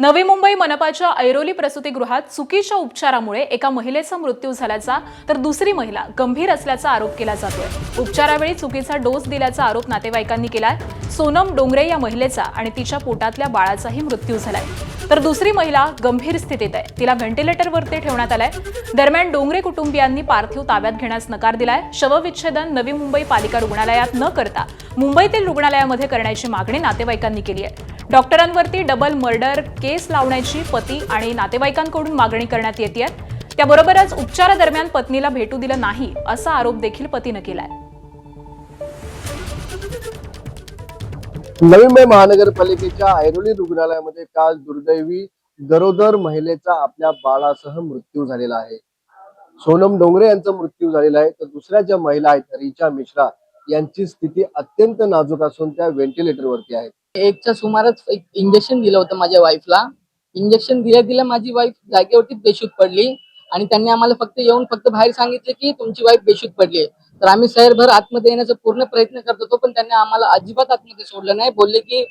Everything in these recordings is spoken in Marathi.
नवी मुंबई मनपाच्या ऐरोली प्रसूतीगृहात चुकीच्या उपचारामुळे एका महिलेचा मृत्यू झाल्याचा तर दुसरी महिला गंभीर असल्याचा आरोप केला जातोय। उपचारावेळी चुकीचा डोस दिल्याचा आरोप नातेवाईकांनी केलाय। सोनम डोंगरे या महिलेचा आणि तिच्या पोटातल्या बाळाचाही मृत्यू झालाय, तर दुसरी महिला गंभीर स्थितीत आहे। तिला व्हेंटिलेटरवरती ठेवण्यात आलंय। दरम्यान डोंगरे कुटुंबियांनी पार्थिव ताब्यात घेण्यास नकार दिलाय। शवविच्छेदन नवी मुंबई पालिका रुग्णालयात न करता मुंबईतील रुग्णालयामध्ये करण्याची मागणी नातेवाईकांनी केली आहे। डॉक्टरांवरती डबल मर्डर केस लावण्याची पती आणि नातेवाईकांकडून मागणी करण्यात येते। त्याबरोबरच उपचारादरम्यान पत्नीला भेटू दिलं नाही असा आरोप देखील पतीने केलाय। नवी मुंबई महानगरपालिकेच्या ऐरोली रुग्णालयामध्ये काल दुर्दैवी गरोदर महिलेचा आपल्या बाळासह मृत्यू झालेला आहे। सोनम डोंगरे यांचा मृत्यू झालेला आहे, तर दुसऱ्या ज्या महिला आहेत रिचा मिश्रा यांची स्थिती अत्यंत नाजूक असून त्या व्हेंटिलेटरवरती आहेत। एकच्या सुमारास एक इंजेक्शन दिलं होतं माझ्या वाईफला। इंजेक्शन दिल्या माझी वाईफ जागेवरती बेशुद्ध पडली आणि त्यांनी आम्हाला फक्त बाहेर सांगितले की तुमची वाईफ बेशुद्ध पडली। तर आम्ही शहरभर आतमध्ये येण्याचा पूर्ण प्रयत्न करत होतो, पण त्यांनी आम्हाला अजिबात आतमध्ये सोडलं नाही। बोलले की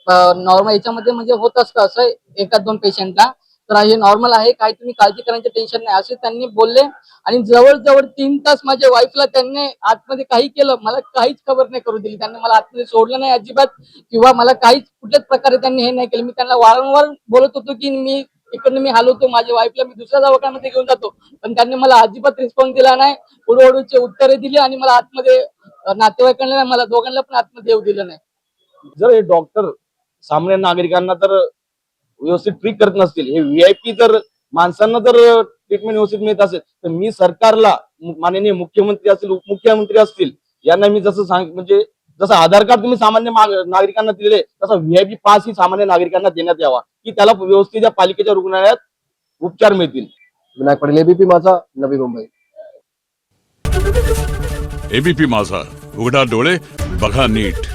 नॉर्मल याच्यामध्ये म्हणजे होत असतं असं एका दोन पेशंटला, तर हे नॉर्मल आहे, काही तुम्ही काळजी करण्याचं टेन्शन नाही असे त्यांनी बोलले। आणि जवळजवळ 3 तास माझ्या वाईफला त्यांनी आतमध्ये काही केलं, मला काहीच खबर नाही करू दिली। त्यांनी मला आतमध्ये सोडलं नाही अजिबात, किंवा मला काहीच कुठल्याच प्रकारे त्यांनी हे नाही केलं। मी त्यांना वारंवार बोलत होतो की मी इकडनं मी हलवतो माझ्या वाईफला, मी दुसऱ्या दवाखान्यामध्ये घेऊन जातो, पण त्यांनी मला अजिबात रिस्पॉन्स दिला नाही। उडवडूचे उत्तरे दिली आणि मला आतमध्ये नातेवाईकांना मला दोघांना पण आतमध्ये येऊ दिलं नाही। जर हे डॉक्टर सामान्य नागरिकांना तर व्यवस्थित ट्रीट करत नसतील, हे व्हीआयपी जर माणसांना जर ट्रीटमेंट व्यवस्थित मिळत असेल, तर मी सरकारला, माननीय मुख्यमंत्री असतील, उपमुख्यमंत्री असतील, यांना मी जसं आधार कार्ड तुम्ही सामान्य नागरिकांना दिलेले, तसा व्हीआयपी पास ही सामान्य नागरिकांना देण्यात यावा की त्याला व्यवस्थित या पालिकेच्या रुग्णालयात उपचार मिळतील। विनायक पाटील, एबीपी माझा, नवी मुंबई। एबीपी माझा, उघडा डोळे बघा नीट।